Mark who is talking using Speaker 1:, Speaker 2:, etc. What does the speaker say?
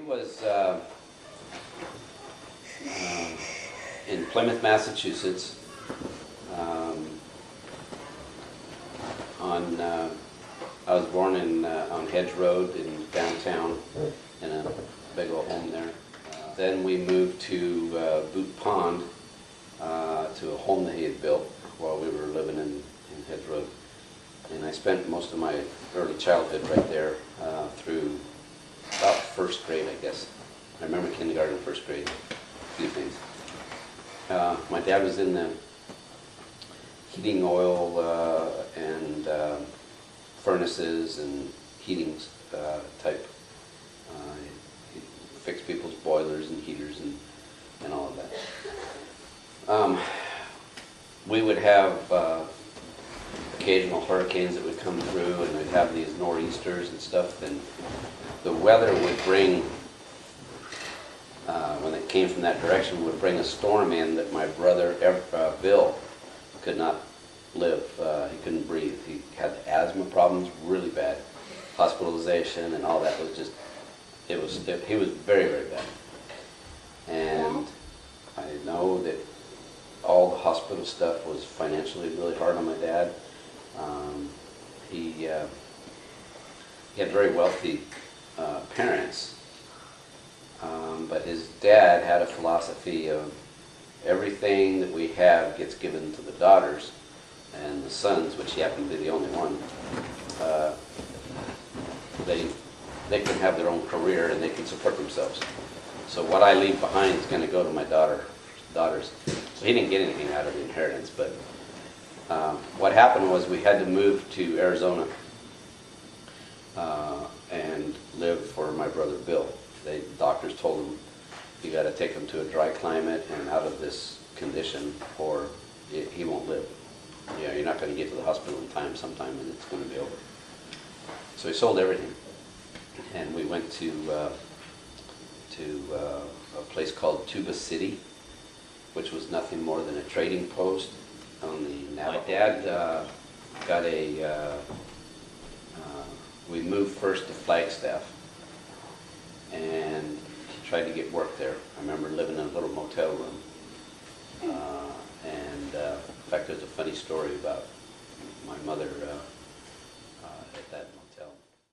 Speaker 1: was in Plymouth, Massachusetts. I was born on Hedge Road in downtown, in a big old home there. Then we moved to Boot Pond, to a home that he had built while we were living in Hedge Road. And I spent most of my early childhood right there through about first grade, I guess. I remember kindergarten, first grade, a few things. My dad was in the heating oil and furnaces and heating type. He fixed people's boilers and heaters and all of that. We would have occasional hurricanes that would come through, and we'd have these nor'easters and stuff, and the weather would bring, when it came from that direction, would bring a storm in that my brother Bill could not live. He couldn't breathe. He had asthma problems really bad, hospitalization and all that. Was just, he was very, very bad. And I know that all the hospital stuff was financially really hard on my dad. He had very wealthy parents, but his dad had a philosophy of everything that we have gets given to the daughters, and the sons, which he happened to be the only one, they can have their own career and they can support themselves. So what I leave behind is going to go to my daughters. So he didn't get anything out of the inheritance, but what happened was we had to move to Arizona and live for my brother Bill. The doctors told him, you got to take him to a dry climate and out of this condition, or he won't live. You know, you're not going to get to the hospital in time sometime, and it's going to be over. So he sold everything, and we went to a place called Tuba City, which was nothing more than a trading post on the Navajo. My dad got we moved first to Flagstaff, and he tried to get work there. I remember living in a little motel room. In fact, there's a funny story about my mother